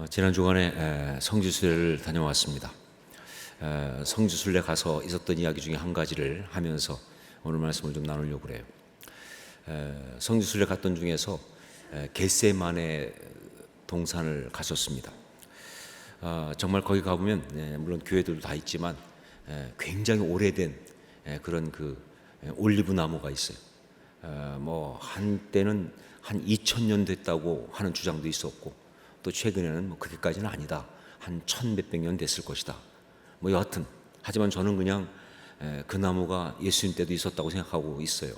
지난 주간에 성지순례를 다녀왔습니다. 성지순례 가서 있었던 이야기 중에 한 가지를 하면서 오늘 말씀을 좀 나누려고 그래요. 성지순례 갔던 중에서 겟세마네 동산을 갔었습니다. 정말 거기 가보면 물론 교회들도 다 있지만 굉장히 오래된 그런 그 올리브 나무가 있어요. 뭐 한때는 한 2000년 됐다고 하는 주장도 있었고, 또 최근에는 뭐 그렇게까지는 아니다, 한 1000몇백 년 됐을 것이다, 뭐 여하튼 하지만 저는 그냥 그 나무가 예수님 때도 있었다고 생각하고 있어요.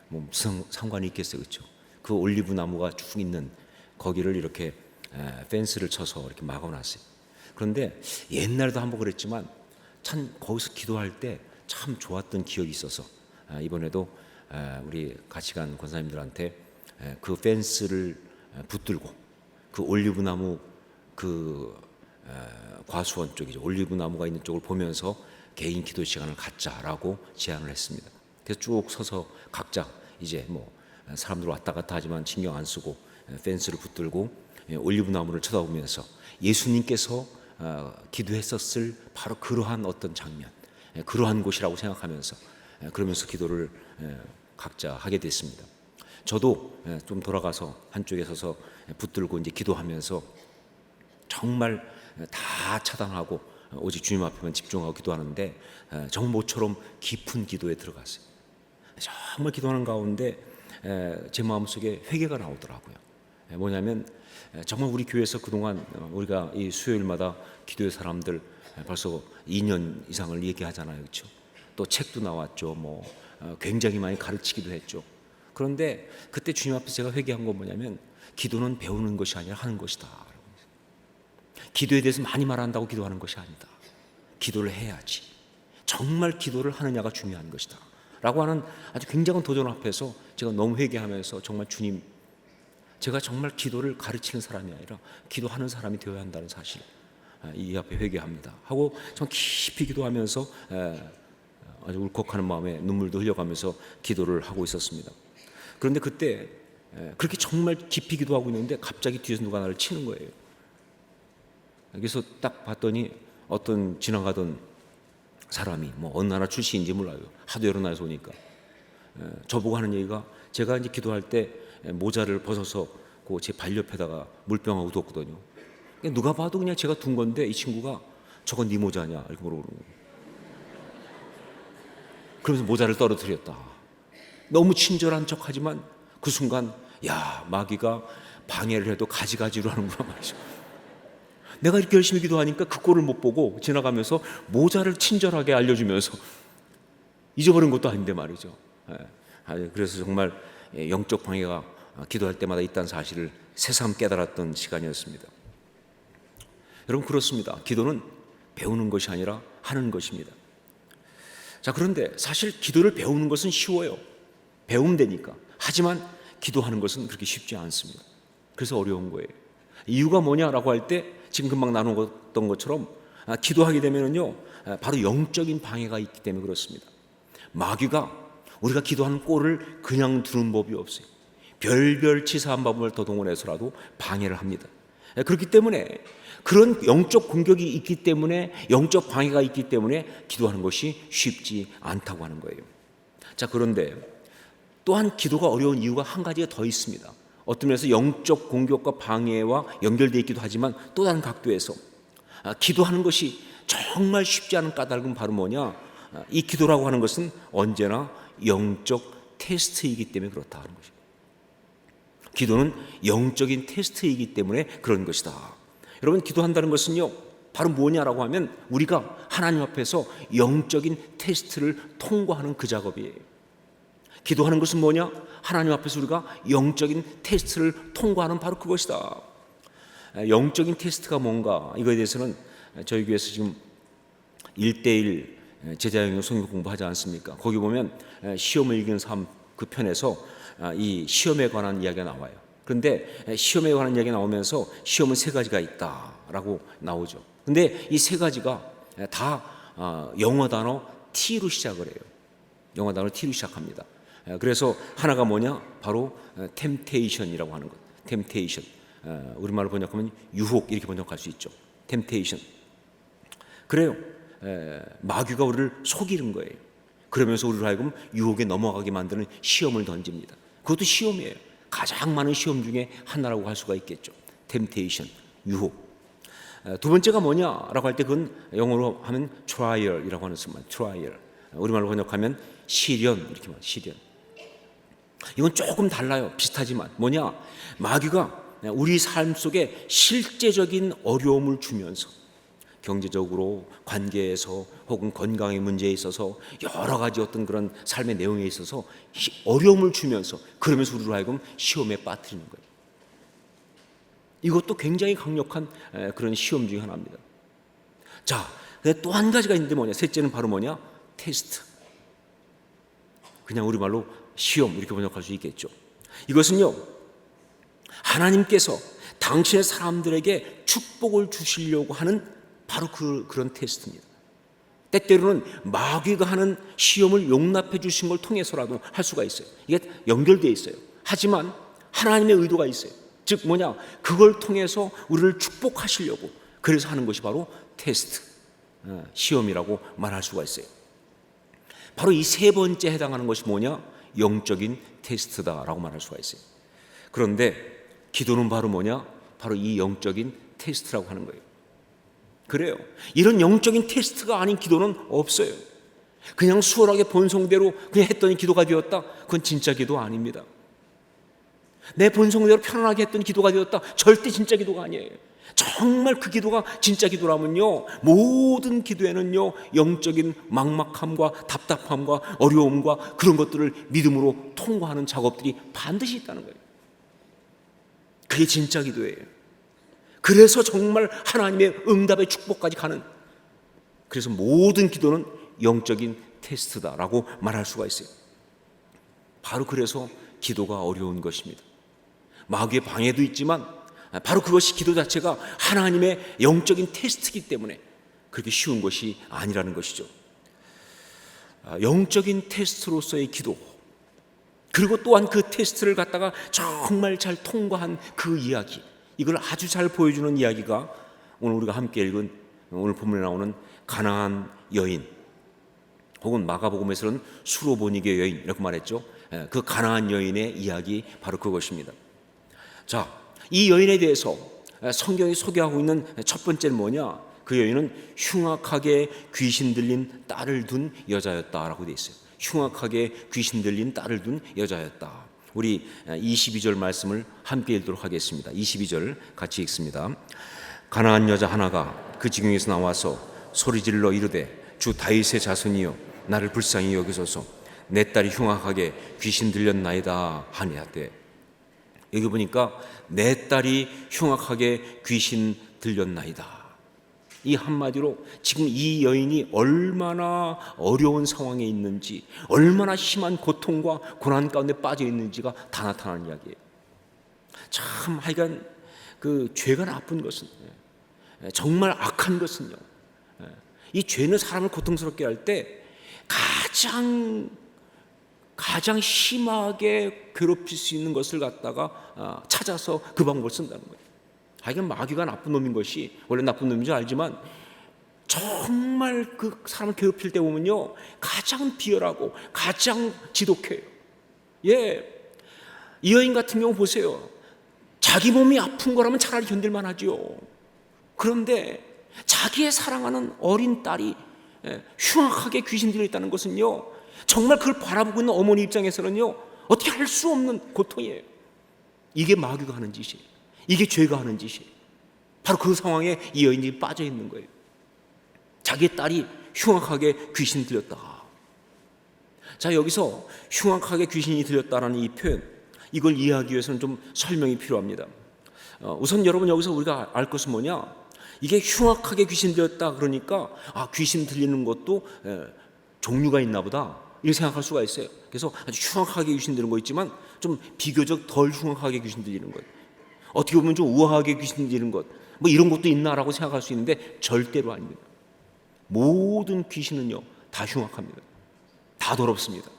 뭐 무슨 상관이 있겠어요, 그렇죠? 그 올리브 나무가 쭉 있는 거기를 이렇게 펜스를 쳐서 이렇게 막아놨어요. 그런데 옛날에도 한번 그랬지만 참 거기서 기도할 때 참 좋았던 기억이 있어서 이번에도 우리 같이 간 권사님들한테 그 펜스를 붙들고 그 올리브 나무 그 과수원 쪽이죠, 올리브 나무가 있는 쪽을 보면서 개인 기도 시간을 갖자라고 제안을 했습니다. 그래서 쭉 서서 각자 이제 뭐 사람들 왔다 갔다 하지만 신경 안 쓰고 펜스를 붙들고 올리브 나무를 쳐다보면서 예수님께서 기도했었을 바로 그러한 어떤 장면, 그러한 곳이라고 생각하면서 그러면서 기도를 각자 하게 됐습니다. 저도 좀 돌아가서 한쪽에 서서 붙들고 이제 기도하면서 정말 다 차단하고 오직 주님 앞에만 집중하고 기도하는데 정말 모처럼 깊은 기도에 들어갔어요. 정말 기도하는 가운데 제 마음속에 회개가 나오더라고요. 뭐냐면 정말 우리 교회에서 그동안 우리가 이 수요일마다 기도의 사람들 벌써 2년 이상을 얘기하잖아요, 그렇죠? 또 책도 나왔죠. 뭐 굉장히 많이 가르치기도 했죠. 그런데 그때 주님 앞에서 제가 회개한 건 뭐냐면 기도는 배우는 것이 아니라 하는 것이다. 기도에 대해서 많이 말한다고 기도하는 것이 아니다. 기도를 해야지. 정말 기도를 하느냐가 중요한 것이다 라고 하는 아주 굉장한 도전 앞에서 제가 너무 회개하면서 정말 주님, 제가 정말 기도를 가르치는 사람이 아니라 기도하는 사람이 되어야 한다는 사실, 이 앞에 회개합니다 하고 좀 깊이 기도하면서 아주 울컥하는 마음에 눈물도 흘려가면서 기도를 하고 있었습니다. 그런데 그때 그렇게 정말 깊이 기도하고 있는데 갑자기 뒤에서 누가 나를 치는 거예요. 그래서 딱 봤더니 어떤 지나가던 사람이 뭐 어느 나라 출신인지 몰라요. 하도 여러 나라에서 오니까 저보고 하는 얘기가, 제가 이제 기도할 때 모자를 벗어서 그 제 발옆에다가 물병하고 뒀거든요. 누가 봐도 그냥 제가 둔 건데 이 친구가 저건 네 모자냐 이렇게 물어보는 거예요. 그러면서 모자를 떨어뜨렸다. 너무 친절한 척하지만 그 순간 야, 마귀가 방해를 해도 가지가지로 하는구나 말이죠. 내가 이렇게 열심히 기도하니까 그 꼴을 못 보고 지나가면서 모자를 친절하게 알려주면서 잊어버린 것도 아닌데 말이죠. 그래서 정말 영적 방해가 기도할 때마다 있다는 사실을 새삼 깨달았던 시간이었습니다. 여러분, 그렇습니다. 기도는 배우는 것이 아니라 하는 것입니다. 자, 그런데 사실 기도를 배우는 것은 쉬워요. 배우면 되니까. 하지만 기도하는 것은 그렇게 쉽지 않습니다. 그래서 어려운 거예요. 이유가 뭐냐라고 할 때 지금 금방 나누었던 것처럼 기도하게 되면은요, 바로 영적인 방해가 있기 때문에 그렇습니다. 마귀가 우리가 기도하는 꼴을 그냥 두는 법이 없어요. 별별 치사한 방법을 더 동원해서라도 방해를 합니다. 그렇기 때문에 그런 영적 공격이 있기 때문에, 영적 방해가 있기 때문에 기도하는 것이 쉽지 않다고 하는 거예요. 자, 그런데 또한 기도가 어려운 이유가 한 가지가 더 있습니다. 어떤 면에서 영적 공격과 방해와 연결되어 있기도 하지만 또 다른 각도에서 기도하는 것이 정말 쉽지 않은 까닭은 바로 뭐냐, 이 기도라고 하는 것은 언제나 영적 테스트이기 때문에 그렇다 하는 것입니다. 기도는 영적인 테스트이기 때문에 그런 것이다. 여러분, 기도한다는 것은요, 바로 뭐냐라고 하면 우리가 하나님 앞에서 영적인 테스트를 통과하는 그 작업이에요. 기도하는 것은 뭐냐? 하나님 앞에서 우리가 영적인 테스트를 통과하는 바로 그것이다. 영적인 테스트가 뭔가, 이거에 대해서는 저희 교회에서 지금 1:1 제자형용 성경 공부하지 않습니까? 거기 보면 시험을 이기는 삶 그 편에서 이 시험에 관한 이야기가 나와요. 그런데 시험에 관한 이야기가 나오면서 시험은 세 가지가 있다라고 나오죠. 근데 이 세 가지가 다 영어 단어 T로 시작을 해요. 영어 단어 T로 시작합니다. 그래서 하나가 뭐냐? 바로 temptation이라고 하는 것. temptation. 우리말로 번역하면 유혹 이렇게 번역할 수 있죠. temptation. 그래요. 마귀가 우리를 속이는 거예요. 그러면서 우리를 하여금 유혹에 넘어가게 만드는 시험을 던집니다. 그것도 시험이에요. 가장 많은 시험 중에 하나라고 할 수가 있겠죠. temptation, 유혹. 두 번째가 뭐냐라고 할 때 그건 영어로 하면 trial이라고 하는 수만, trial. 우리말로 번역하면 시련 이렇게 말해요. 시련. 이건 조금 달라요. 비슷하지만 뭐냐? 마귀가 우리 삶 속에 실제적인 어려움을 주면서 경제적으로, 관계에서 혹은 건강의 문제에 있어서 여러 가지 어떤 그런 삶의 내용에 있어서 어려움을 주면서 그러면서 우리를 하여금 시험에 빠뜨리는 거예요. 이것도 굉장히 강력한 그런 시험 중에 하나입니다. 자, 또 한 가지가 있는데 뭐냐? 셋째는 바로 뭐냐? 테스트. 그냥 우리말로 시험 이렇게 번역할 수 있겠죠. 이것은요, 하나님께서 당신의 사람들에게 축복을 주시려고 하는 바로 그런 테스트입니다. 때때로는 마귀가 하는 시험을 용납해 주신 걸 통해서라도 할 수가 있어요. 이게 연결되어 있어요. 하지만 하나님의 의도가 있어요. 즉 뭐냐? 그걸 통해서 우리를 축복하시려고 그래서 하는 것이 바로 테스트, 시험이라고 말할 수가 있어요. 바로 이 세 번째 해당하는 것이 뭐냐? 영적인 테스트다라고 말할 수가 있어요. 그런데 기도는 바로 뭐냐? 바로 이 영적인 테스트라고 하는 거예요. 그래요. 이런 영적인 테스트가 아닌 기도는 없어요. 그냥 수월하게 본성대로 그냥 했더니 기도가 되었다. 그건 진짜 기도 아닙니다. 내 본성대로 편안하게 했더니 기도가 되었다. 절대 진짜 기도가 아니에요. 정말 그 기도가 진짜 기도라면요, 모든 기도에는요 영적인 막막함과 답답함과 어려움과 그런 것들을 믿음으로 통과하는 작업들이 반드시 있다는 거예요. 그게 진짜 기도예요. 그래서 정말 하나님의 응답의 축복까지 가는, 그래서 모든 기도는 영적인 테스트다라고 말할 수가 있어요. 바로 그래서 기도가 어려운 것입니다. 마귀의 방해도 있지만 바로 그것이 기도 자체가 하나님의 영적인 테스트이기 때문에 그렇게 쉬운 것이 아니라는 것이죠. 영적인 테스트로서의 기도, 그리고 또한 그 테스트를 갖다가 정말 잘 통과한 그 이야기, 이걸 아주 잘 보여주는 이야기가 오늘 우리가 함께 읽은 오늘 본문에 나오는 가나안 여인, 혹은 마가복음에서는 수로보니게 여인 이렇게 말했죠. 그 가나안 여인의 이야기, 바로 그것입니다. 자, 이 여인에 대해서 성경이 소개하고 있는 첫 번째는 뭐냐? 그 여인은 흉악하게 귀신 들린 딸을 둔 여자였다라고 되어 있어요. 흉악하게 귀신 들린 딸을 둔 여자였다. 우리 22절 말씀을 함께 읽도록 하겠습니다. 22절 같이 읽습니다. 가나안 여자 하나가 그 지경에서 나와서 소리질러 이르되 주 다윗의 자손이여 나를 불쌍히 여기소서, 내 딸이 흉악하게 귀신 들렸나이다 하니하되. 여기 보니까 내 딸이 흉악하게 귀신 들렸나이다. 이 한마디로 지금 이 여인이 얼마나 어려운 상황에 있는지, 얼마나 심한 고통과 고난 가운데 빠져 있는지가 다 나타나는 이야기예요. 참 하여간 그 죄가 나쁜 것은, 정말 악한 것은요, 이 죄는 사람을 고통스럽게 할 때 가장 심하게 괴롭힐 수 있는 것을 갖다가 찾아서 그 방법을 쓴다는 거예요. 하여간 마귀가 나쁜 놈인 것이, 원래 나쁜 놈인 줄 알지만 정말 그 사람을 괴롭힐 때 보면요 가장 비열하고 가장 지독해요. 예, 이 여인 같은 경우 보세요. 자기 몸이 아픈 거라면 차라리 견딜만 하죠. 그런데 자기의 사랑하는 어린 딸이 흉악하게 귀신 들려있다는 것은요, 정말 그걸 바라보고 있는 어머니 입장에서는요 어떻게 할 수 없는 고통이에요. 이게 마귀가 하는 짓이에요. 이게 죄가 하는 짓이에요. 바로 그 상황에 이 여인이 빠져 있는 거예요. 자기의 딸이 흉악하게 귀신 들렸다. 자, 여기서 흉악하게 귀신이 들렸다라는 이 표현, 이걸 이해하기 위해서는 좀 설명이 필요합니다. 우선 여러분, 여기서 우리가 알 것은 뭐냐? 이게 흉악하게 귀신 들렸다 그러니까 귀신 들리는 것도 종류가 있나 보다 이렇게 생각할 수가 있어요. 그래서 아주 흉악하게 귀신 들리는 거 있지만 좀 비교적 덜 흉악하게 귀신 들리는 것, 어떻게 보면 좀 우아하게 귀신 들리는 것, 뭐 이런 것도 있나라고 생각할 수 있는데 절대로 아닙니다. 모든 귀신은요 다 흉악합니다. 다 더럽습니다.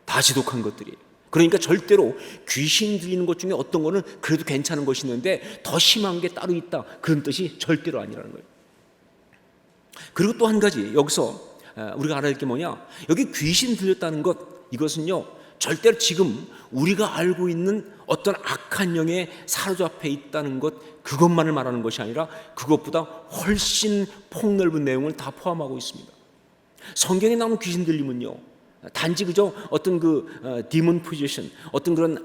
다 지독한 것들이에요. 그러니까 절대로 귀신 들리는 것 중에 어떤 거는 그래도 괜찮은 것이 있는데 더 심한 게 따로 있다, 그런 뜻이 절대로 아니라는 거예요. 그리고 또 한 가지 여기서 우리가 알아야 할 게 뭐냐, 여기 귀신 들렸다는 것, 이것은요 절대로 지금 우리가 알고 있는 어떤 악한 영에 사로잡혀 있다는 것, 그것만을 말하는 것이 아니라 그것보다 훨씬 폭넓은 내용을 다 포함하고 있습니다. 성경에 나오는 귀신 들림은요 단지 그저 어떤 디몬 포지션, 어떤 그런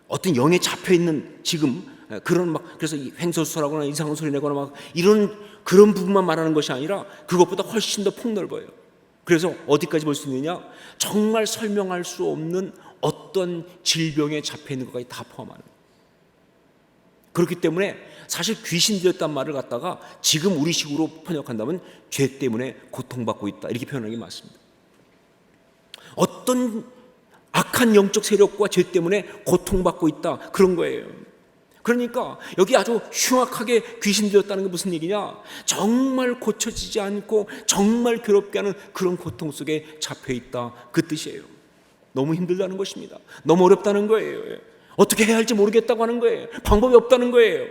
어떤 영에 잡혀 있는 지금 그런 그래서 횡설수설하거나 이상한 소리 내거나 이런 그런 부분만 말하는 것이 아니라 그것보다 훨씬 더 폭넓어요. 그래서 어디까지 볼 수 있느냐, 정말 설명할 수 없는 어떤 질병에 잡혀 있는 것까지 다 포함하는. 그렇기 때문에 사실 귀신 들렸단 말을 갖다가 지금 우리식으로 번역한다면 죄 때문에 고통받고 있다, 이렇게 표현하는 게 맞습니다. 어떤 악한 영적 세력과 죄 때문에 고통받고 있다, 그런 거예요. 그러니까 여기 아주 흉악하게 귀신 들렸다는 게 무슨 얘기냐, 정말 고쳐지지 않고 정말 괴롭게 하는 그런 고통 속에 잡혀 있다, 그 뜻이에요. 너무 힘들다는 것입니다. 너무 어렵다는 거예요. 어떻게 해야 할지 모르겠다고 하는 거예요. 방법이 없다는 거예요.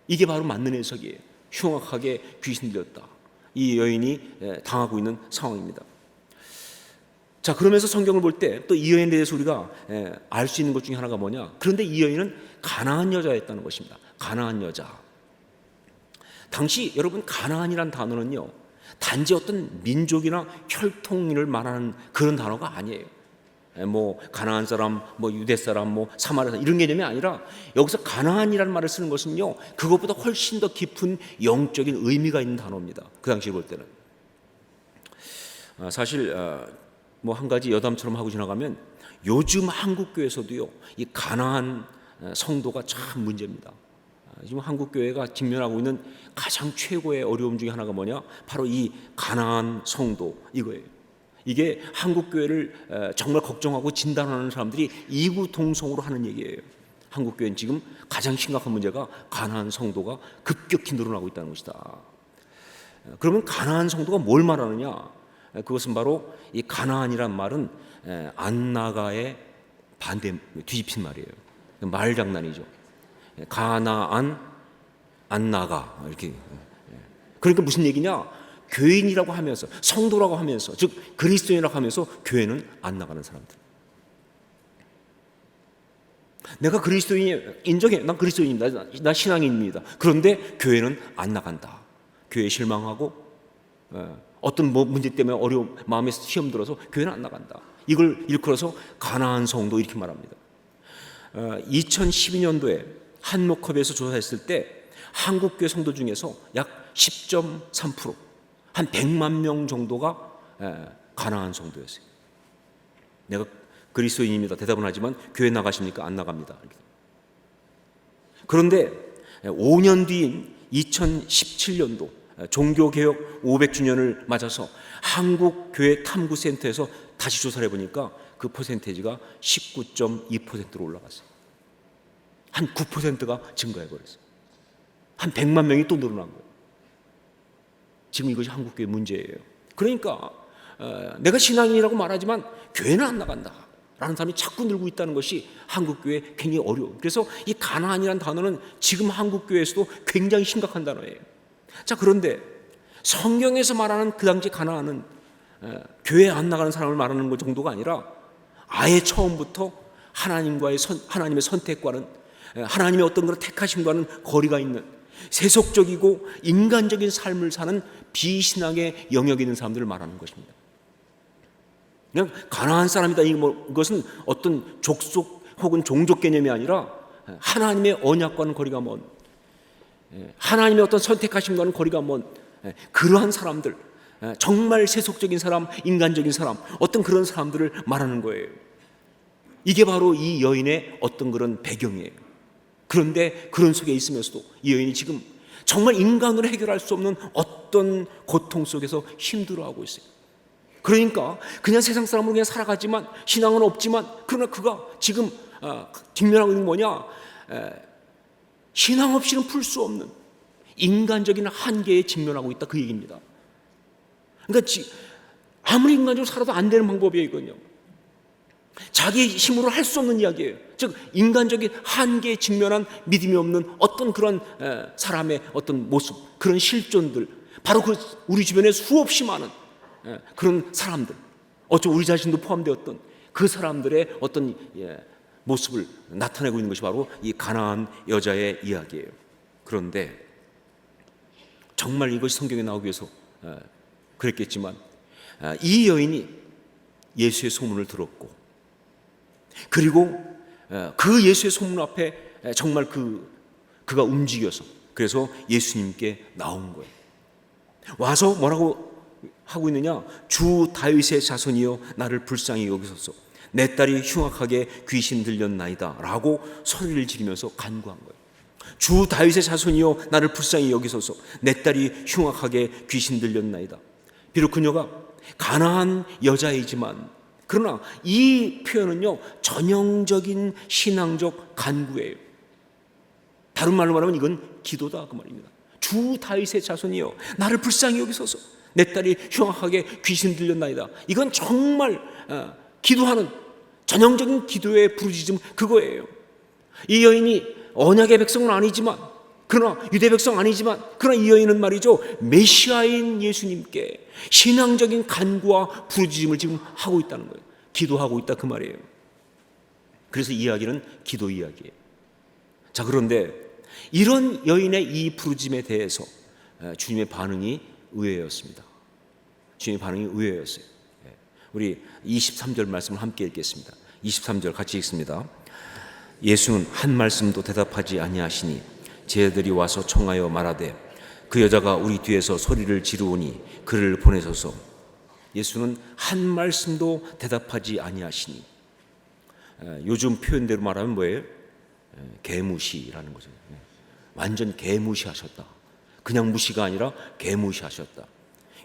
이게 바로 맞는 해석이에요. 흉악하게 귀신 들렸다, 이 여인이 당하고 있는 상황입니다. 자, 그러면서 성경을 볼 때 또 이 여인에 대해서 우리가 알 수 있는 것 중에 하나가 뭐냐, 그런데 이 여인은 가나안 여자였다는 것입니다. 가나안 여자. 당시 여러분, 가나안이란 단어는요 단지 어떤 민족이나 혈통을 말하는 그런 단어가 아니에요. 가나안 사람, 유대 사람, 사마리아 사람, 이런 개념이 아니라 여기서 가나안이라는 말을 쓰는 것은요 그것보다 훨씬 더 깊은 영적인 의미가 있는 단어입니다. 그 당시에 볼 때는 사실 한 가지 여담처럼 하고 지나가면 요즘 한국 교회에서도요 이 가나안 성도가 참 문제입니다. 지금 한국 교회가 직면하고 있는 가장 최고의 어려움 중에 하나가 뭐냐, 바로 이 가나안 성도, 이거예요. 이게 한국 교회를 정말 걱정하고 진단하는 사람들이 이구동성으로 하는 얘기예요. 한국 교회는 지금 가장 심각한 문제가 가나안 성도가 급격히 늘어나고 있다는 것이다. 그러면 가나안 성도가 뭘 말하느냐? 그것은 바로 이 가나안이란 말은 안나가의 반대, 뒤집힌 말이에요. 말 장난이죠. 가나안, 안나가, 이렇게. 그러니까 무슨 얘기냐? 교인이라고 하면서, 성도라고 하면서, 즉 그리스도인이라고 하면서 교회는 안 나가는 사람들. 내가 그리스도인 인정해, 난 그리스도인입니다, 나 신앙인입니다. 그런데 교회는 안 나간다. 교회에 실망하고 어떤 문제 때문에 어려움, 마음에 시험 들어서 교회는 안 나간다. 이걸 일컬어서 가나안 성도, 이렇게 말합니다. 2012년도에 한목협에서 조사했을 때 한국교회 성도 중에서 약 10.3%, 한 100만 명 정도가 가나안 성도였어요. 내가 그리스도인입니다 대답은 하지만 교회 나가십니까? 안 나갑니다. 그런데 5년 뒤인 2017년도 종교개혁 500주년을 맞아서 한국교회 탐구센터에서 다시 조사를 해보니까 그 퍼센테이지가 19.2%로 올라갔어요. 한 9%가 증가해버렸어요. 한 100만 명이 또 늘어난 거예요. 지금 이것이 한국교회 문제예요. 그러니까 내가 신앙인이라고 말하지만 교회는 안 나간다 라는 사람이 자꾸 늘고 있다는 것이 한국교회 굉장히 어려워요. 그래서 이 가나안이라는 단어는 지금 한국교회에서도 굉장히 심각한 단어예요. 자, 그런데 성경에서 말하는 그 당시 가나안은 교회에 안 나가는 사람을 말하는 것 정도가 아니라 아예 처음부터 하나님의 선택과는, 하나님의 어떤 그런 택하심과는 거리가 있는 세속적이고 인간적인 삶을 사는 비신앙의 영역에 있는 사람들을 말하는 것입니다. 그냥 가나안 사람이다, 이것은 어떤 족속 혹은 종족 개념이 아니라 하나님의 언약과는 거리가 먼, 하나님의 어떤 선택하심과는 거리가 먼 그러한 사람들, 정말 세속적인 사람, 인간적인 사람, 어떤 그런 사람들을 말하는 거예요. 이게 바로 이 여인의 어떤 그런 배경이에요. 그런데 그런 속에 있으면서도 이 여인이 지금 정말 인간으로 해결할 수 없는 어떤 고통 속에서 힘들어하고 있어요. 그러니까 그냥 세상 사람으로 그냥 살아가지만 신앙은 없지만, 그러나 그가 지금 직면하고 있는 뭐냐, 신앙 없이는 풀 수 없는 인간적인 한계에 직면하고 있다, 그 얘기입니다. 그러니까 아무리 인간적으로 살아도 안 되는 방법이에요, 이건요. 자기 힘으로 할 수 없는 이야기예요. 즉 인간적인 한계에 직면한 믿음이 없는 어떤 그런 사람의 어떤 모습, 그런 실존들, 바로 그 우리 주변에 수없이 많은 그런 사람들, 어쩌면 우리 자신도 포함되었던 그 사람들의 어떤 모습을 나타내고 있는 것이 바로 이 가나안 여자의 이야기예요. 그런데 정말 이것이 성경에 나오기 위해서 그랬겠지만 이 여인이 예수의 소문을 들었고, 그리고 그 예수의 소문 앞에 정말 그가 움직여서 그래서 예수님께 나온 거예요. 와서 뭐라고 하고 있느냐? 주 다윗의 자손이여 나를 불쌍히 여기소서, 내 딸이 흉악하게 귀신 들렸나이다 라고 소리를 지르면서 간구한 거예요. 주 다윗의 자손이여 나를 불쌍히 여기소서, 내 딸이 흉악하게 귀신 들렸나이다. 비록 그녀가 가난한 여자이지만, 그러나 이 표현은요 전형적인 신앙적 간구예요. 다른 말로 말하면 이건 기도다 그 말입니다. 주 다윗의 자손이여 나를 불쌍히 여기소서, 내 딸이 흉악하게 귀신 들렸나이다. 이건 정말 기도하는 전형적인 기도의 부르짖음, 그거예요. 이 여인이 언약의 백성은 아니지만, 그러나 유대 백성 아니지만, 그러나 이 여인은 말이죠 메시아인 예수님께 신앙적인 간구와 부르짖음을 지금 하고 있다는 거예요. 기도하고 있다 그 말이에요. 그래서 이 이야기는 기도 이야기예요. 자, 그런데 이런 여인의 이 부르짖음에 대해서 주님의 반응이 의외였습니다. 주님의 반응이 의외였어요. 우리 23절 말씀을 함께 읽겠습니다. 23절 같이 읽습니다. 예수는 한 말씀도 대답하지 아니하시니 제자들이 와서 청하여 말하되 그 여자가 우리 뒤에서 소리를 지르오니 그를 보내소서. 예수는 한 말씀도 대답하지 아니하시니, 요즘 표현대로 말하면 뭐예요? 개무시라는 거죠. 완전 개무시하셨다. 그냥 무시가 아니라 개무시하셨다.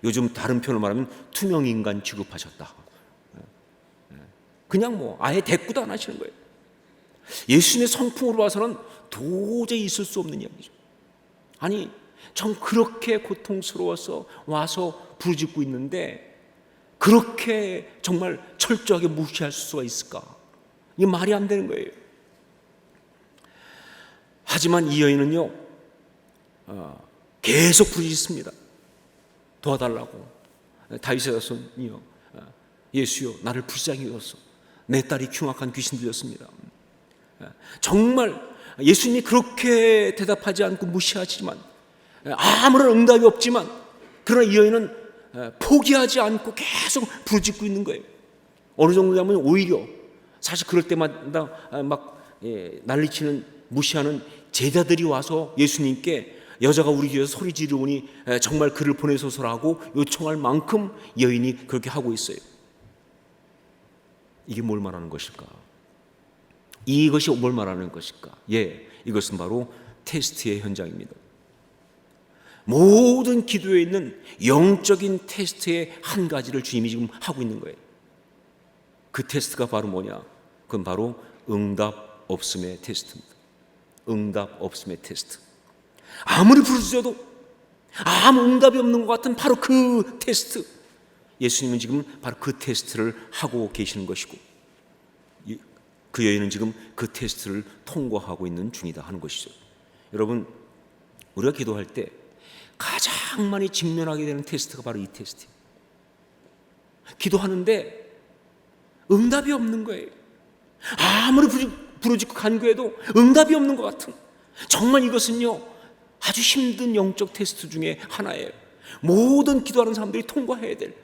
요즘 다른 표현을 말하면 투명인간 취급하셨다. 그냥 뭐 아예 대꾸도 안 하시는 거예요. 예수님의 성품으로 봐서는 도저히 있을 수 없는 이야기죠. 아니, 전 그렇게 고통스러워서 와서 부르짖고 있는데 그렇게 정말 철저하게 무시할 수가 있을까? 이게 말이 안 되는 거예요. 하지만 이 여인은요 계속 부르짖습니다. 도와달라고. 다윗의 자손이여 예수여 나를 불쌍히 여기소서, 내 딸이 흉악한 귀신 들렸습니다. 정말 예수님이 그렇게 대답하지 않고 무시하지만, 아무런 응답이 없지만, 그러나 이 여인은 포기하지 않고 계속 부르짖고 있는 거예요. 어느 정도냐면 오히려 사실 그럴 때마다 막 난리치는 무시하는 제자들이 와서 예수님께 여자가 우리 뒤에서 소리 지르오니 정말 그를 보내소서라고 요청할 만큼 여인이 그렇게 하고 있어요. 이게 뭘 말하는 것일까? 이것이 뭘 말하는 것일까? 이것은 바로 테스트의 현장입니다. 모든 기도에 있는 영적인 테스트의 한 가지를 주님이 지금 하고 있는 거예요. 그 테스트가 바로 뭐냐? 그건 바로 응답 없음의 테스트입니다. 응답 없음의 테스트. 아무리 부르짖어도 아무 응답이 없는 것 같은 바로 그 테스트. 예수님은 지금 바로 그 테스트를 하고 계시는 것이고, 그 여인은 지금 그 테스트를 통과하고 있는 중이다 하는 것이죠. 여러분, 우리가 기도할 때 가장 많이 직면하게 되는 테스트가 바로 이 테스트예요. 기도하는데 응답이 없는 거예요. 아무리 부르짖고 간구해도 응답이 없는 것 같은, 정말 이것은요 아주 힘든 영적 테스트 중에 하나예요. 모든 기도하는 사람들이 통과해야 될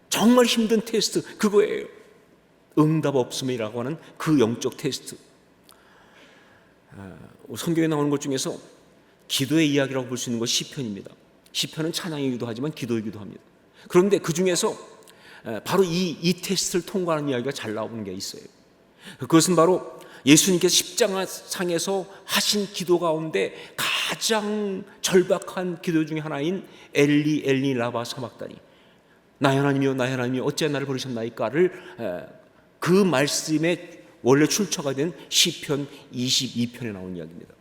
정말 힘든 테스트, 그거예요. 응답 없음이라고 하는 그 영적 테스트. 성경에 나오는 것 중에서 기도의 이야기라고 볼 수 있는 것이 시편입니다. 시편은 찬양이기도 하지만 기도이기도 합니다. 그런데 그 중에서 바로 이 테스트를 통과하는 이야기가 잘 나오는 게 있어요. 그것은 바로 예수님께서 십자가상에서 하신 기도 가운데 가장 절박한 기도 중에 하나인 엘리 엘리 라바 사박다니, 나의 하나님이여 나의 하나님이여 어찌하여 나를 버리셨나이까를 그 말씀의 원래 출처가 된 시편 22편에 나온 이야기입니다.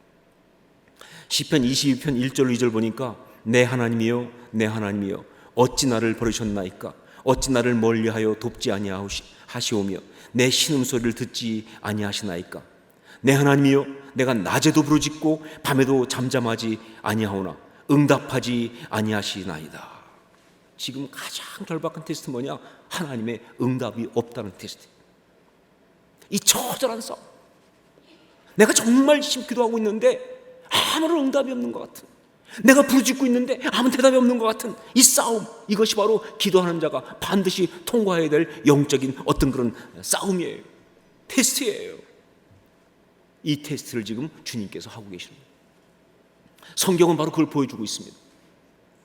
시편 22편 1절 2절 보니까 내 하나님이여 내 하나님이여 어찌 나를 버리셨나이까, 어찌 나를 멀리하여 돕지 하시오며 내 신음소리를 듣지 아니하시나이까. 내 하나님이여, 내가 낮에도 부르짖고 밤에도 잠잠하지 아니하오나 응답하지 아니하시나이다. 지금 가장 절박한 테스트 뭐냐? 하나님의 응답이 없다는 테스트. 이 처절한 싸움. 내가 정말 열심히 기도하고 있는데 아무런 응답이 없는 것 같은, 내가 부르짖고 있는데 아무 대답이 없는 것 같은 이 싸움, 이것이 바로 기도하는 자가 반드시 통과해야 될 영적인 어떤 그런 싸움이에요. 테스트예요. 이 테스트를 지금 주님께서 하고 계시는 거예요. 성경은 바로 그걸 보여주고 있습니다.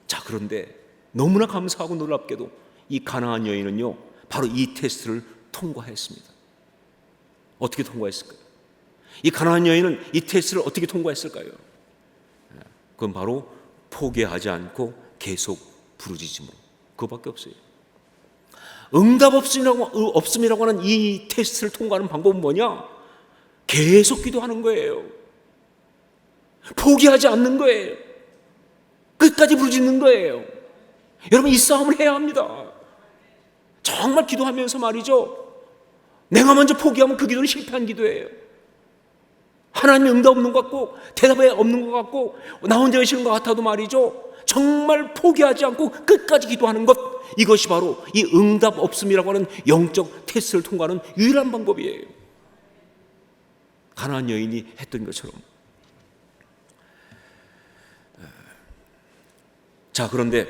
자, 그런데 너무나 감사하고 놀랍게도 이 가나안 여인은요, 바로 이 테스트를 통과했습니다. 어떻게 통과했을까요? 이 가나안 여인은 이 테스트를 어떻게 통과했을까요? 그건 바로 포기하지 않고 계속 부르짖음으로. 그거밖에 없어요. 응답 없음이라고 하는 이 테스트를 통과하는 방법은 뭐냐? 계속 기도하는 거예요. 포기하지 않는 거예요. 끝까지 부르짖는 거예요. 여러분, 이 싸움을 해야 합니다. 정말 기도하면서 말이죠, 내가 먼저 포기하면 그 기도는 실패한 기도예요. 하나님이 응답 없는 것 같고 대답이 없는 것 같고 나 혼자 계시는 것 같아도 말이죠, 정말 포기하지 않고 끝까지 기도하는 것, 이것이 바로 이 응답 없음이라고 하는 영적 테스트를 통과하는 유일한 방법이에요. 가나안 여인이 했던 것처럼. 자, 그런데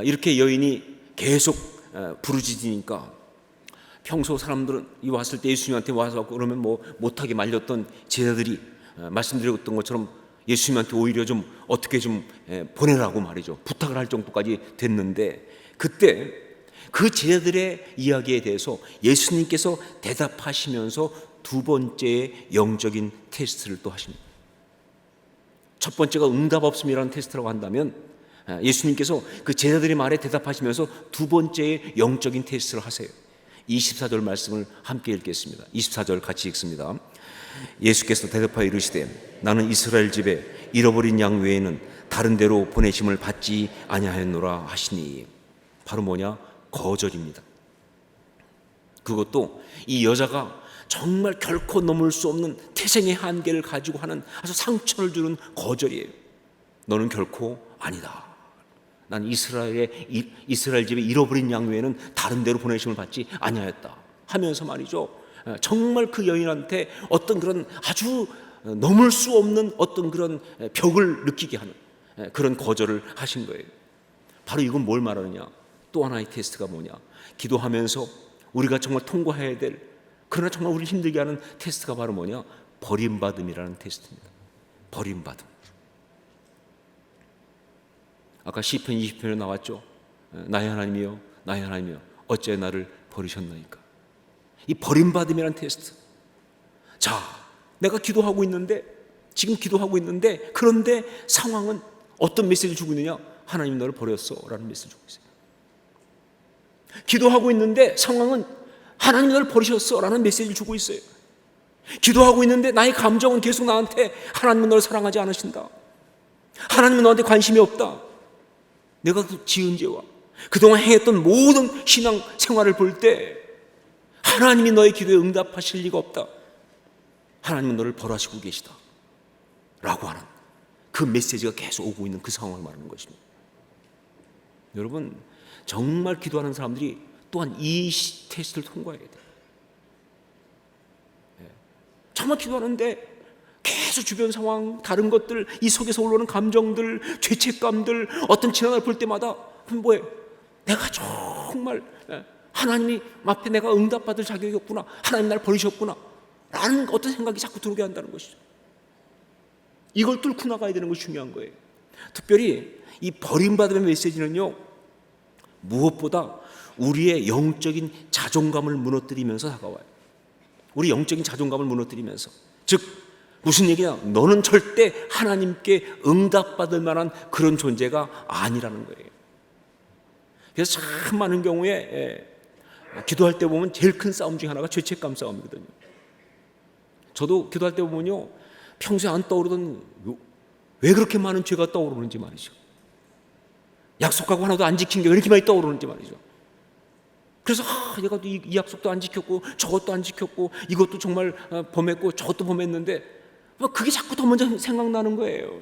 이렇게 여인이 계속 부르짖으니까 평소 사람들은 이 왔을 때 예수님한테 와서 그러면 뭐 못하게 말렸던 제자들이 말씀드렸던 것처럼 예수님한테 오히려 좀 어떻게 좀 보내라고 말이죠, 부탁을 할 정도까지 됐는데, 그때 그 제자들의 이야기에 대해서 예수님께서 대답하시면서 두 번째의 영적인 테스트를 또 하십니다. 첫 번째가 응답 없음이라는 테스트라고 한다면, 예수님께서 그 제자들의 말에 대답하시면서 두 번째의 영적인 테스트를 하세요. 24절 말씀을 함께 읽겠습니다. 24절 같이 읽습니다. 예수께서 대답하여 이르시되 나는 이스라엘 집에 잃어버린 양 외에는 다른 데로 보내심을 받지 아니하였노라 하시니. 바로 뭐냐? 거절입니다. 그것도 이 여자가 정말 결코 넘을 수 없는 태생의 한계를 가지고 하는 아주 상처를 주는 거절이에요. 너는 결코 아니다. 난 이스라엘 집에 잃어버린 양 외에는 다른 데로 보내심을 받지 아니하였다 하면서 말이죠, 정말 그 여인한테 어떤 그런 아주 넘을 수 없는 어떤 그런 벽을 느끼게 하는 그런 거절을 하신 거예요. 바로 이건 뭘 말하느냐? 또 하나의 테스트가 뭐냐? 기도하면서 우리가 정말 통과해야 될, 그러나 정말 우리를 힘들게 하는 테스트가 바로 뭐냐? 버림받음이라는 테스트입니다. 버림받음. 아까 시편 20편에 나왔죠. 나의 하나님이여, 나의 하나님이여, 어째 나를 버리셨나이까. 이 버림받음이라는 테스트. 자, 내가 기도하고 있는데, 지금 기도하고 있는데, 그런데 상황은 어떤 메시지를 주고 있느냐? 하나님 너를 버렸어 라는 메시지를 주고 있어요. 기도하고 있는데 상황은 하나님 너를 버리셨어 라는 메시지를 주고 있어요. 기도하고 있는데 나의 감정은 계속 나한테 하나님은 너를 사랑하지 않으신다, 하나님은 너한테 관심이 없다, 내가 그 지은 죄와 그동안 행했던 모든 신앙 생활을 볼 때 하나님이 너의 기도에 응답하실 리가 없다, 하나님은 너를 벌하시고 계시다 라고 하는 그 메시지가 계속 오고 있는 그 상황을 말하는 것입니다. 여러분, 정말 기도하는 사람들이 또한 이 테스트를 통과해야 돼요. 정말 기도하는데 계속 주변 상황, 다른 것들, 이 속에서 올라오는 감정들, 죄책감들, 어떤 진앙을 볼 때마다 뭐예요? 내가 정말 하나님 앞에 내가 응답받을 자격이 없구나, 하나님 날 버리셨구나 라는 어떤 생각이 자꾸 들어오게 한다는 것이죠. 이걸 뚫고 나가야 되는 것이 중요한 거예요. 특별히 이 버림받음의 메시지는요, 무엇보다 우리의 영적인 자존감을 무너뜨리면서 다가와요. 우리 영적인 자존감을 무너뜨리면서, 즉 무슨 얘기냐? 너는 절대 하나님께 응답받을 만한 그런 존재가 아니라는 거예요. 그래서 참 많은 경우에 기도할 때 보면 제일 큰 싸움 중에 하나가 죄책감 싸움이거든요. 저도 기도할 때 보면요, 평소에 안 떠오르던 왜 그렇게 많은 죄가 떠오르는지 말이죠. 약속하고 하나도 안 지킨 게 왜 이렇게 많이 떠오르는지 말이죠. 그래서 얘가 이 약속도 안 지켰고 저것도 안 지켰고 이것도 정말 범했고 저것도 범했는데 그게 자꾸 더 먼저 생각나는 거예요.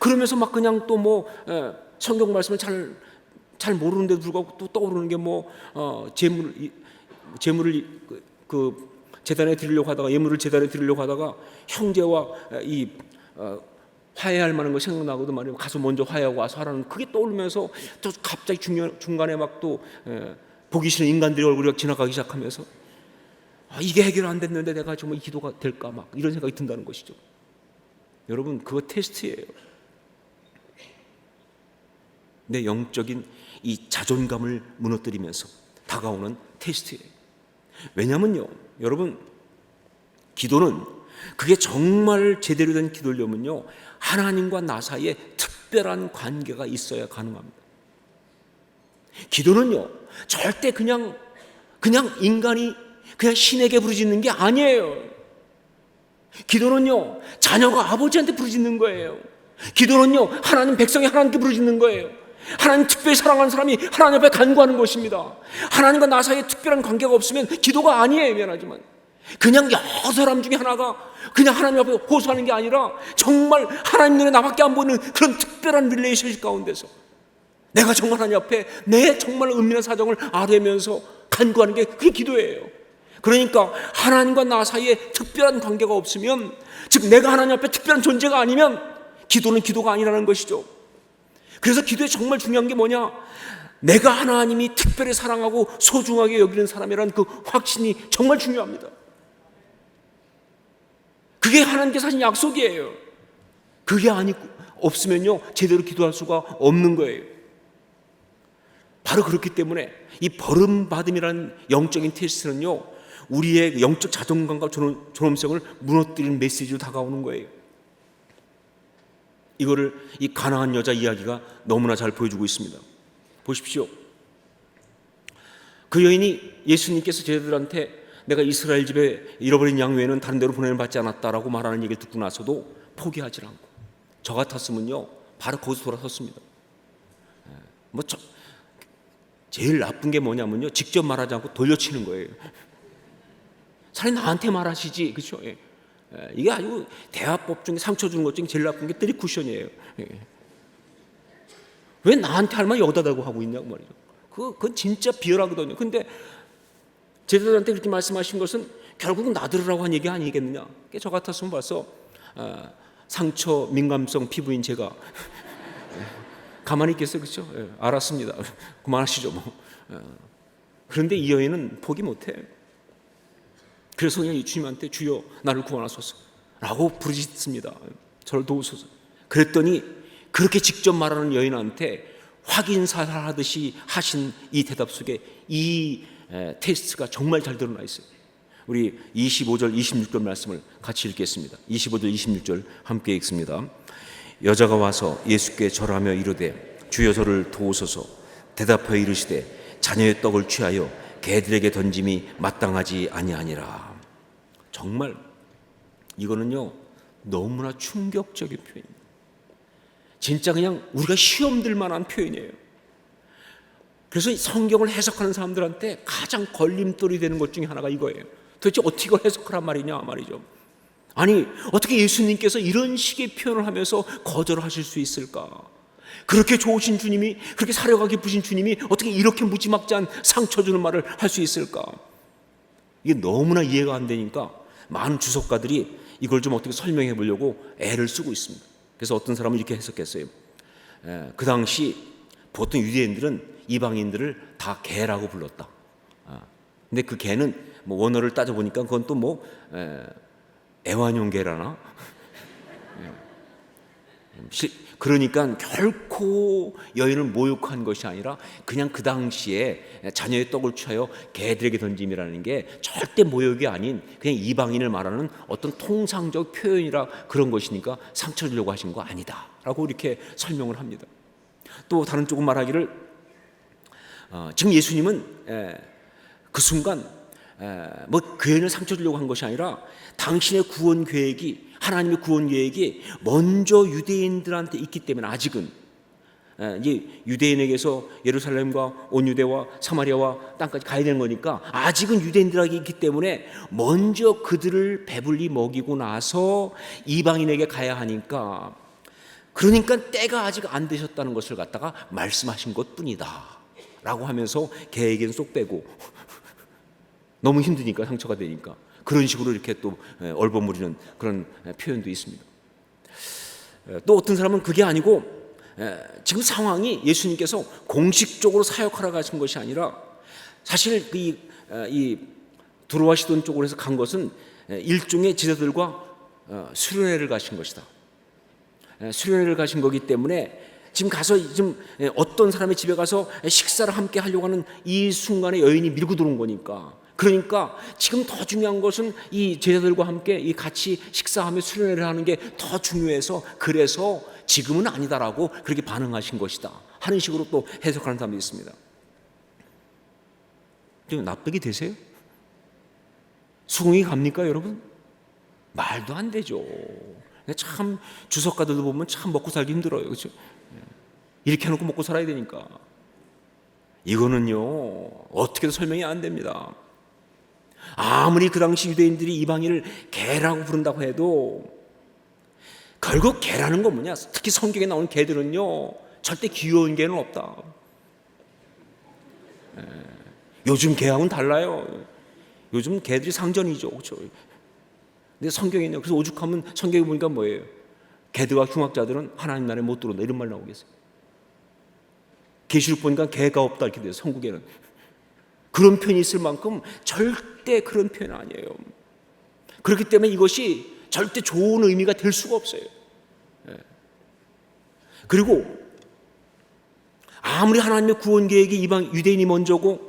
그러면서 막 그냥 또 뭐 성경 말씀을 잘 모르는데도 불구하고 또 떠오르는 게 뭐 재물을 그 제단에 드리려고 하다가 예물을 제단에 드리려고 하다가 형제와 이 화해할 만한 거 생각나거든 말이에요. 가서 먼저 화해하고 와서 하라는 그게 떠오르면서 또 갑자기 중간에 막 또 보기 싫은 인간들의 얼굴이 지나가기 시작하면서 이게 해결 안 됐는데 내가 정말 기도가 될까 막 이런 생각이 든다는 것이죠. 여러분 그거 테스트예요. 내 영적인 이 자존감을 무너뜨리면서 다가오는 테스트예요. 왜냐면요, 여러분 기도는 그게 정말 제대로 된 기도려면요 하나님과 나 사이에 특별한 관계가 있어야 가능합니다. 기도는요 절대 그냥 인간이 그냥 신에게 부르짖는 게 아니에요. 기도는요 자녀가 아버지한테 부르짖는 거예요. 기도는요 하나님 백성이 하나님께 부르짖는 거예요. 하나님 특별히 사랑하는 사람이 하나님 앞에 간구하는 것입니다. 하나님과 나 사이에 특별한 관계가 없으면 기도가 아니에요. 미안하지만 그냥 여러 사람 중에 하나가 그냥 하나님 앞에 호소하는 게 아니라 정말 하나님 눈에 나밖에 안 보이는 그런 특별한 릴레이션십 가운데서 내가 정말 하나님 앞에 내 정말 은밀한 사정을 아뢰면서 간구하는 게 그게 기도예요. 그러니까 하나님과 나 사이에 특별한 관계가 없으면, 즉 내가 하나님 앞에 특별한 존재가 아니면 기도는 기도가 아니라는 것이죠. 그래서 기도에 정말 중요한 게 뭐냐? 내가 하나님이 특별히 사랑하고 소중하게 여기는 사람이라는 그 확신이 정말 중요합니다. 그게 하나님께서 하신 약속이에요. 그게 없으면요 제대로 기도할 수가 없는 거예요. 바로 그렇기 때문에 이 버림받음이라는 영적인 테스트는요 우리의 영적 자존감과 존엄성을 무너뜨리는 메시지로 다가오는 거예요. 이거를 이 가나안 여자 이야기가 너무나 잘 보여주고 있습니다. 보십시오. 그 여인이 예수님께서 제자들한테 내가 이스라엘 집에 잃어버린 양 외에는 다른 데로 보내는 받지 않았다라고 말하는 얘기를 듣고 나서도 포기하지 않고, 저 같았으면요 바로 거기서 돌아섰습니다. 제일 나쁜 게 뭐냐면요 직접 말하지 않고 돌려치는 거예요. 차라리 나한테 말하시지, 그렇죠? 이게 아주 대화법 중에 상처 주는 것 중에 제일 나쁜 게 뜨리 쿠션이에요. 왜 나한테 할 말 여기다 대고 하고 있냐고 말이죠. 그건 진짜 비열하거든요. 근데 제자들한테 그렇게 말씀하신 것은 결국은 나 들으라고 한 얘기 아니겠느냐. 저 같았으면 벌써 상처 민감성 피부인 제가 가만히 있겠어요, 그렇죠? 알았습니다. 그만하시죠 뭐. 그런데 이 여인은 포기 못해. 그래서 그냥 주님한테 주여 나를 구원하소서 라고 부르짖습니다. 저를 도우소서. 그랬더니 그렇게 직접 말하는 여인한테 확인사살하듯이 하신 이 대답 속에 이 테스트가 정말 잘 드러나 있어요. 우리 25절 26절 말씀을 같이 읽겠습니다. 25절 26절 함께 읽습니다. 여자가 와서 예수께 절하며 이르되 주여 저를 도우소서. 대답하여 이르시되 자녀의 떡을 취하여 개들에게 던짐이 마땅하지 아니하니라. 정말 이거는요 너무나 충격적인 표현입니다. 진짜 그냥 우리가 시험 들 만한 표현이에요. 그래서 성경을 해석하는 사람들한테 가장 걸림돌이 되는 것 중에 하나가 이거예요. 도대체 어떻게 이걸 해석하란 말이냐 말이죠. 아니 어떻게 예수님께서 이런 식의 표현을 하면서 거절하실 수 있을까? 그렇게 좋으신 주님이, 그렇게 사려가 깊으신 주님이 어떻게 이렇게 무지막지한 상처 주는 말을 할 수 있을까? 이게 너무나 이해가 안 되니까 많은 주석가들이 이걸 좀 어떻게 설명해 보려고 애를 쓰고 있습니다. 그래서 어떤 사람은 이렇게 해석했어요. 그 당시 보통 유대인들은 이방인들을 다 개라고 불렀다. 근데 그 개는 뭐 원어를 따져보니까 그건 또 뭐 애완용 개라나? 그러니까 결코 여인을 모욕한 것이 아니라 그냥 그 당시에 자녀의 떡을 취하여 개들에게 던짐이라는 게 절대 모욕이 아닌 그냥 이방인을 말하는 어떤 통상적 표현이라 그런 것이니까 상처 주려고 하신 거 아니다 라고 이렇게 설명을 합니다. 또 다른 쪽은 말하기를 지금 예수님은 그 순간 뭐 그 여인을 상처 주려고 한 것이 아니라 당신의 구원 계획이, 하나님의 구원 계획이 먼저 유대인들한테 있기 때문에 아직은 이제 유대인에게서 예루살렘과 온 유대와 사마리아와 땅까지 가야 되는 거니까 아직은 유대인들에게 있기 때문에 먼저 그들을 배불리 먹이고 나서 이방인에게 가야 하니까, 그러니까 때가 아직 안 되셨다는 것을 갖다가 말씀하신 것뿐이다 라고 하면서 계획엔 쏙 빼고 너무 힘드니까, 상처가 되니까 그런 식으로 이렇게 또 얼버무리는 그런 표현도 있습니다. 또 어떤 사람은 그게 아니고 지금 상황이 예수님께서 공식적으로 사역하러 가신 것이 아니라 사실 이 두로와 시돈 쪽으로 해서 간 것은 일종의 제자들과 수련회를 가신 것이다. 수련회를 가신 거기 때문에 지금 가서 지금 어떤 사람의 집에 가서 식사를 함께 하려고 하는 이 순간에 여인이 밀고 들어온 거니까, 그러니까 지금 더 중요한 것은 이 제자들과 함께 이 같이 식사하며 수련회를 하는 게 더 중요해서, 그래서 지금은 아니다라고 그렇게 반응하신 것이다 하는 식으로 또 해석하는 사람도 있습니다. 좀 납득이 되세요? 수긍이 갑니까 여러분? 말도 안 되죠. 참 주석가들도 보면 참 먹고 살기 힘들어요, 그렇죠? 이렇게 해놓고 먹고 살아야 되니까 이거는요 어떻게도 설명이 안 됩니다. 아무리 그 당시 유대인들이 이방인을 개라고 부른다고 해도 결국 개라는 건 뭐냐? 특히 성경에 나오는 개들은요 절대 귀여운 개는 없다. 요즘 개하고는 달라요. 요즘 개들이 상전이죠, 그렇죠? 근데 성경에 있네요. 그래서 오죽하면 성경에 보니까 뭐예요? 개들과 흉악자들은 하나님 나라에 못 들어온다 이런 말 나오겠어요. 계시록 보니까 개가 없다 이렇게 돼요. 성국에는 그런 표현이 있을 만큼 절대 그런 표현 아니에요. 그렇기 때문에 이것이 절대 좋은 의미가 될 수가 없어요. 그리고 아무리 하나님의 구원 계획이 유대인이 먼저고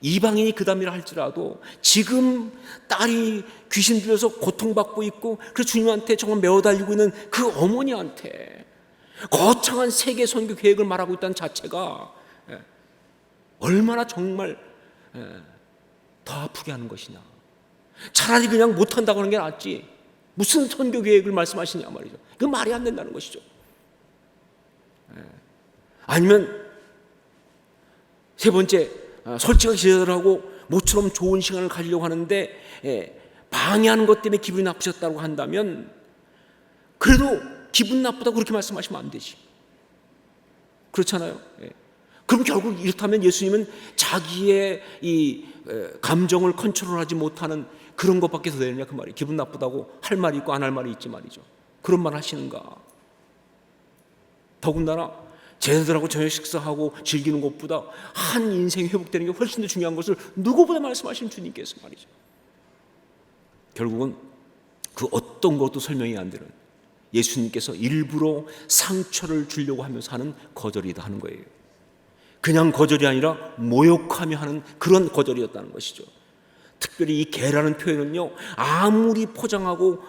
이방인이 그 다음이라 할지라도 지금 딸이 귀신 들려서 고통받고 있고 그래서 주님한테 정말 매어 달리고 있는 그 어머니한테 거창한 세계 선교 계획을 말하고 있다는 자체가 얼마나 정말 더 아프게 하는 것이냐. 차라리 그냥 못한다고 하는 게 낫지 무슨 선교 계획을 말씀하시냐 말이죠. 그 말이 안 된다는 것이죠. 아니면 세 번째, 솔직하게 제자들하고 모처럼 좋은 시간을 가지려고 하는데 방해하는 것 때문에 기분이 나쁘셨다고 한다면 그래도 기분 나쁘다고 그렇게 말씀하시면 안 되지. 그렇잖아요. 그럼 결국 이렇다면 예수님은 자기의 이 감정을 컨트롤하지 못하는 그런 것밖에 더 되느냐 그 말이에요. 기분 나쁘다고 할 말이 있고 안 할 말이 있지 말이죠. 그런 말 하시는가. 더군다나 제자들하고 저녁 식사하고 즐기는 것보다 한 인생이 회복되는 게 훨씬 더 중요한 것을 누구보다 말씀하신 주님께서 말이죠. 결국은 그 어떤 것도 설명이 안 되는 예수님께서 일부러 상처를 주려고 하면서 하는 거절이다 하는 거예요. 그냥 거절이 아니라 모욕하며 하는 그런 거절이었다는 것이죠. 특별히 이 개라는 표현은요 아무리 포장하고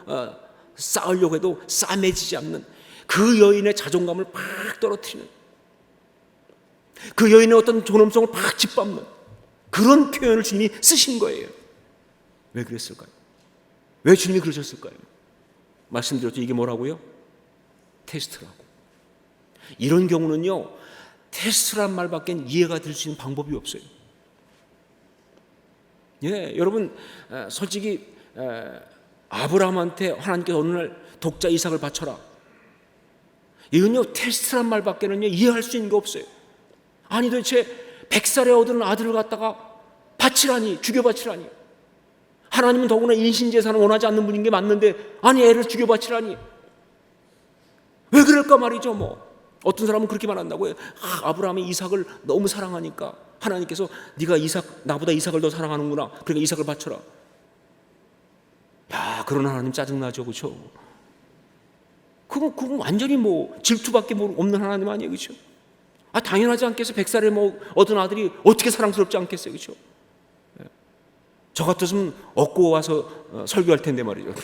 쌓으려고 해도 싸매지지 않는 그 여인의 자존감을 팍 떨어뜨리는 그 여인의 어떤 존엄성을 팍 짓밟는 그런 표현을 주님이 쓰신 거예요. 왜 그랬을까요? 왜 주님이 그러셨을까요? 말씀드렸죠. 이게 뭐라고요? 테스트라고. 이런 경우는요 테스트란 말밖에 이해가 될 수 있는 방법이 없어요. 여러분 솔직히 아브라함한테 하나님께서 어느 날 독자 이삭을 바쳐라. 이건요 테스트란 말밖에는요 이해할 수 있는 게 없어요. 아니 도대체 100살에 얻은 아들을 갖다가 바치라니, 죽여 바치라니. 하나님은 더구나 인신제사는 원하지 않는 분인 게 맞는데 아니 애를 죽여 바치라니. 왜 그럴까 말이죠. 뭐 어떤 사람은 그렇게 말한다고요. 아브라함이 이삭을 너무 사랑하니까 하나님께서 네가 나보다 이삭을 더 사랑하는구나. 그러니까 이삭을 바쳐라. 야, 그런 하나님 짜증나죠, 그렇죠? 그건 완전히 뭐 질투밖에 없는 하나님 아니에요, 그렇죠? 당연하지 않겠어요. 100살에 얻은 아들이 어떻게 사랑스럽지 않겠어요, 그렇죠? 저 같았으면 얻고 와서 설교할 텐데 말이죠.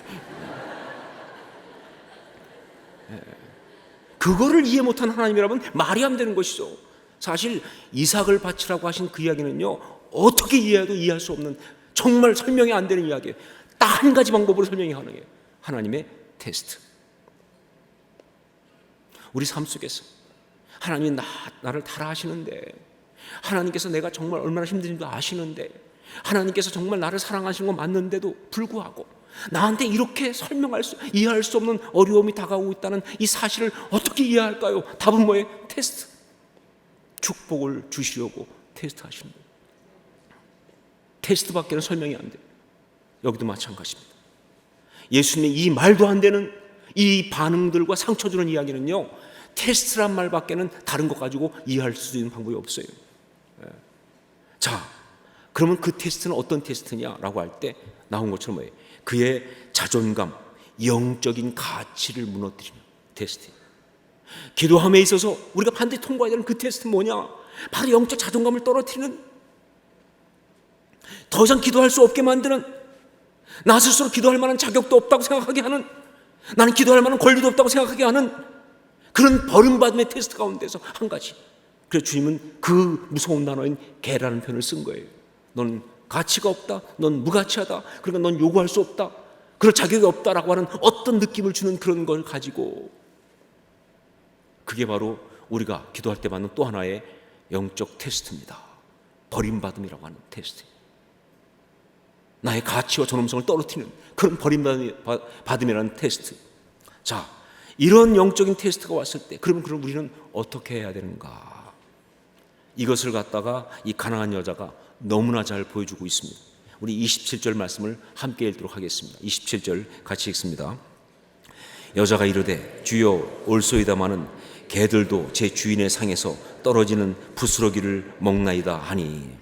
그거를 이해 못한 하나님이라면 말이 안 되는 것이죠. 사실 이삭을 바치라고 하신 그 이야기는요 어떻게 이해해도 이해할 수 없는 정말 설명이 안 되는 이야기예요. 딱 한 가지 방법으로 설명이 가능해요. 하나님의 테스트. 우리 삶 속에서 하나님이 나를 따라하시는데, 하나님께서 내가 정말 얼마나 힘든지도 아시는데, 하나님께서 정말 나를 사랑하시는 건 맞는데도 불구하고 나한테 이렇게 이해할 수 없는 어려움이 다가오고 있다는 이 사실을 어떻게 이해할까요? 답은 뭐예요? 테스트. 축복을 주시려고 테스트하시는 거예요. 테스트밖에는 설명이 안 돼요. 여기도 마찬가지입니다. 예수님의 이 말도 안 되는 이 반응들과 상처 주는 이야기는요, 테스트란 말밖에는 다른 것 가지고 이해할 수 있는 방법이 없어요. 자, 그러면 그 테스트는 어떤 테스트냐라고 할 때 나온 것처럼 뭐예요? 그의 자존감, 영적인 가치를 무너뜨리는 테스트. 기도함에 있어서 우리가 반드시 통과해야 되는 그 테스트는 뭐냐? 바로 영적 자존감을 떨어뜨리는, 더 이상 기도할 수 없게 만드는, 나 스스로 기도할 만한 자격도 없다고 생각하게 하는, 나는 기도할 만한 권리도 없다고 생각하게 하는 그런 버림받음의 테스트 가운데서 한 가지. 그래서 주님은 그 무서운 단어인 개라는 표현을 쓴 거예요. 넌 가치가 없다, 넌 무가치하다, 그러니까 넌 요구할 수 없다, 그럴 자격이 없다라고 하는 어떤 느낌을 주는 그런 걸 가지고, 그게 바로 우리가 기도할 때 받는 또 하나의 영적 테스트입니다. 버림받음이라고 하는 테스트. 나의 가치와 존엄성을 떨어뜨리는 그런 버림받음이라는 테스트. 자, 이런 영적인 테스트가 왔을 때 그럼 우리는 어떻게 해야 되는가? 이것을 갖다가 이 가난한 여자가 너무나 잘 보여주고 있습니다. 우리 27절 말씀을 함께 읽도록 하겠습니다. 27절 같이 읽습니다. 여자가 이르되 주여 올소이다마는 개들도 제 주인의 상에서 떨어지는 부스러기를 먹나이다 하니.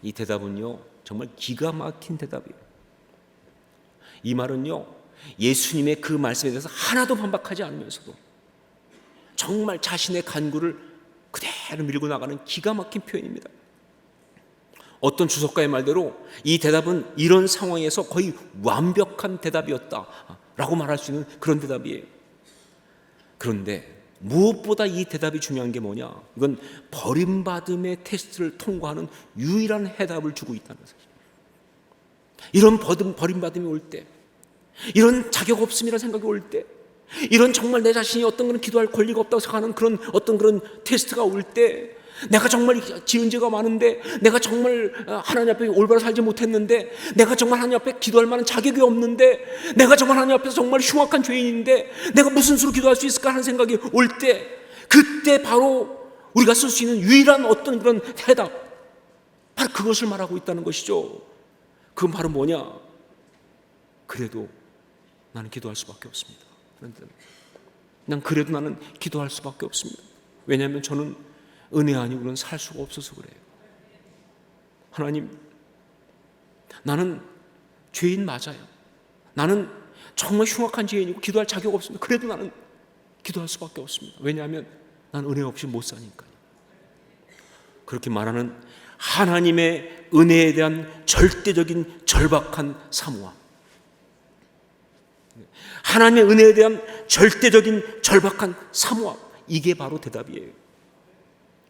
이 대답은요 정말 기가 막힌 대답이에요. 이 말은요 예수님의 그 말씀에 대해서 하나도 반박하지 않으면서도 정말 자신의 간구를 그대로 밀고 나가는 기가 막힌 표현입니다. 어떤 주석가의 말대로 이 대답은 이런 상황에서 거의 완벽한 대답이었다라고 말할 수 있는 그런 대답이에요. 그런데 무엇보다 이 대답이 중요한 게 뭐냐? 이건 버림받음의 테스트를 통과하는 유일한 해답을 주고 있다는 사실. 이런 버림받음이 올 때, 이런 자격 없음이라는 생각이 올 때, 이런 정말 내 자신이 어떤 그런 기도할 권리가 없다고 생각하는 그런 어떤 그런 테스트가 올 때, 내가 정말 지은 죄가 많은데, 내가 정말 하나님 앞에 올바로 살지 못했는데, 내가 정말 하나님 앞에 기도할 만한 자격이 없는데, 내가 정말 하나님 앞에서 정말 흉악한 죄인인데 내가 무슨 수로 기도할 수 있을까 하는 생각이 올 때, 그때 바로 우리가 쓸 수 있는 유일한 어떤 그런 해답, 바로 그것을 말하고 있다는 것이죠. 그건 바로 뭐냐? 그래도 나는 기도할 수밖에 없습니다. 그래도 나는 기도할 수밖에 없습니다. 왜냐하면 저는 은혜 아니고는 살 수가 없어서 그래요. 하나님, 나는 죄인 맞아요. 나는 정말 흉악한 죄인이고 기도할 자격 없습니다. 그래도 나는 기도할 수밖에 없습니다. 왜냐하면 난 은혜 없이 못 사니까요. 그렇게 말하는 하나님의 은혜에 대한 절대적인 절박한 사모함, 하나님의 은혜에 대한 절대적인 절박한 사모함, 이게 바로 대답이에요.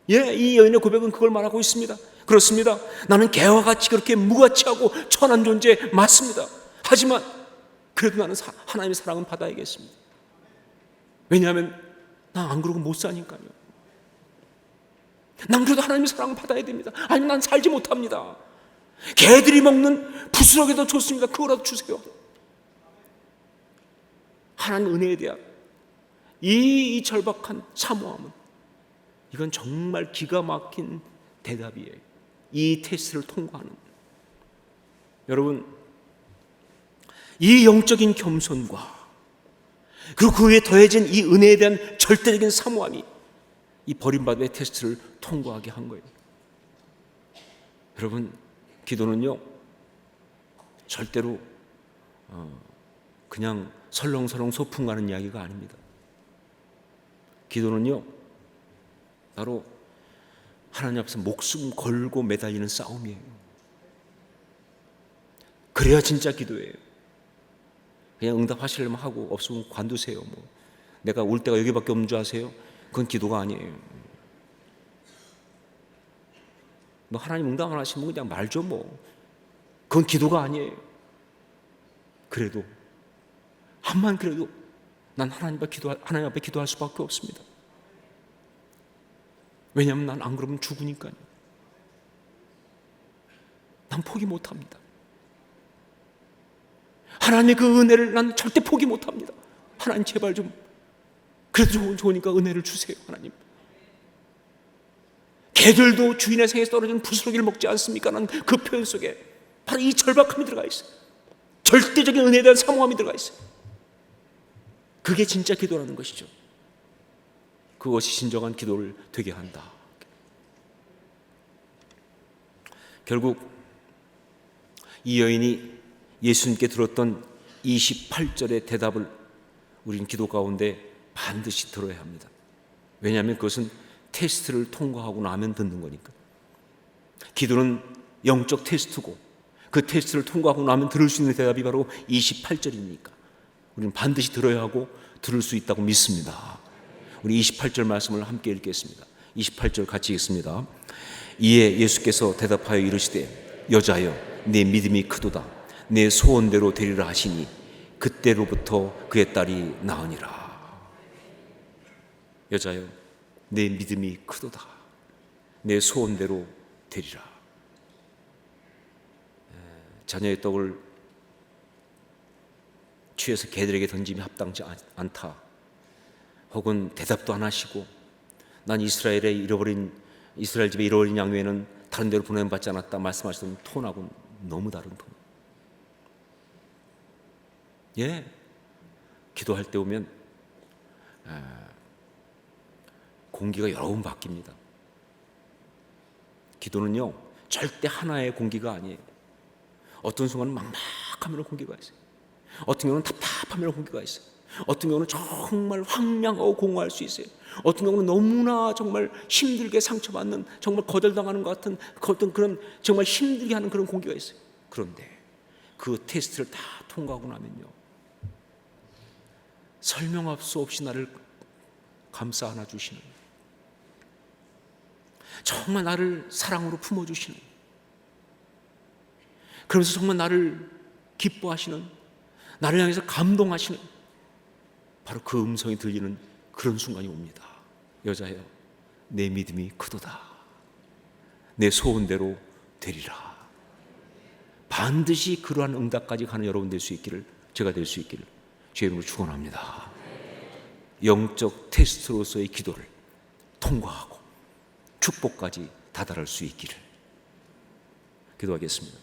예, 이 여인의 고백은 그걸 말하고 있습니다. 그렇습니다. 나는 개와 같이 그렇게 무가치하고 천한 존재 맞습니다. 하지만 그래도 나는 하나님의 사랑은 받아야겠습니다. 왜냐하면 난 안 그러고 못 사니까요. 난 그래도 하나님의 사랑을 받아야 됩니다. 아니면 난 살지 못합니다. 개들이 먹는 부스러기도 좋습니다. 그거라도 주세요. 하나님 은혜에 대한 이 절박한 사모함은, 이건 정말 기가 막힌 대답이에요. 이 테스트를 통과하는. 여러분, 이 영적인 겸손과 그리고 그 위에 더해진 이 은혜에 대한 절대적인 사모함이 이 버림받음의 테스트를 통과하게 한 거예요. 여러분, 기도는요 절대로 그냥 설렁설렁 소풍 가는 이야기가 아닙니다. 기도는요 바로 하나님 앞에서 목숨 걸고 매달리는 싸움이에요. 그래야 진짜 기도예요. 그냥 응답하시려면 하고 없으면 관두세요. 뭐 내가 올 때가 여기밖에 없는 줄 아세요? 그건 기도가 아니에요. 뭐 하나님 응답 안 하시면 그냥 말죠 뭐. 그건 기도가 아니에요. 그래도 한만 그래도 난 하나님 앞에 기도할 수밖에 없습니다. 왜냐하면 난 안 그러면 죽으니까요. 난 포기 못합니다. 하나님의 그 은혜를 난 절대 포기 못합니다. 하나님 제발 좀 그래도 좋으니까 은혜를 주세요. 하나님. 개들도 주인의 생에서 떨어지는 부스러기를 먹지 않습니까? 난 그 표현 속에 바로 이 절박함이 들어가 있어요. 절대적인 은혜에 대한 사모함이 들어가 있어요. 그게 진짜 기도라는 것이죠. 그것이 진정한 기도를 되게 한다. 결국 이 여인이 예수님께 들었던 28절의 대답을 우리는 기도 가운데 반드시 들어야 합니다. 왜냐하면 그것은 테스트를 통과하고 나면 듣는 거니까. 기도는 영적 테스트고 그 테스트를 통과하고 나면 들을 수 있는 대답이 바로 28절이니까 우리는 반드시 들어야 하고 들을 수 있다고 믿습니다. 우리 28절 말씀을 함께 읽겠습니다. 28절 같이 읽습니다. 이에 예수께서 대답하여 이르시되 여자여 내 믿음이 크도다. 내 소원대로 되리라 하시니 그때로부터 그의 딸이 나으니라. 여자여 내 믿음이 크도다. 내 소원대로 되리라. 자녀의 떡을 취해서 개들에게 던짐이 합당치 않다. 혹은 대답도 안 하시고 난 이스라엘 집에 잃어버린 양 외에는 다른 데로 보냄받지 않았다 말씀하시던 톤하고는 너무 다른 톤. 예, 기도할 때 오면 공기가 여러 번 바뀝니다. 기도는요 절대 하나의 공기가 아니에요. 어떤 순간은 막막하면 공기가 있어요. 어떤 경우는 답답하면 공기가 있어요. 어떤 경우는 정말 황량하고 공허할 수 있어요. 어떤 경우는 너무나 정말 힘들게 상처받는, 정말 거절당하는 것 같은 어떤 그런 정말 힘들게 하는 그런 공기가 있어요. 그런데 그 테스트를 다 통과하고 나면요 설명할 수 없이 나를 감싸 안아주시는, 정말 나를 사랑으로 품어주시는, 그러면서 정말 나를 기뻐하시는, 나를 향해서 감동하시는 바로 그 음성이 들리는 그런 순간이 옵니다. 여자여 내 믿음이 크도다. 내 소원대로 되리라. 반드시 그러한 응답까지 가는 여러분 될 수 있기를, 제가 될 수 있기를 주의 이름으로 축원합니다. 영적 테스트로서의 기도를 통과하고 축복까지 다다를 수 있기를 기도하겠습니다.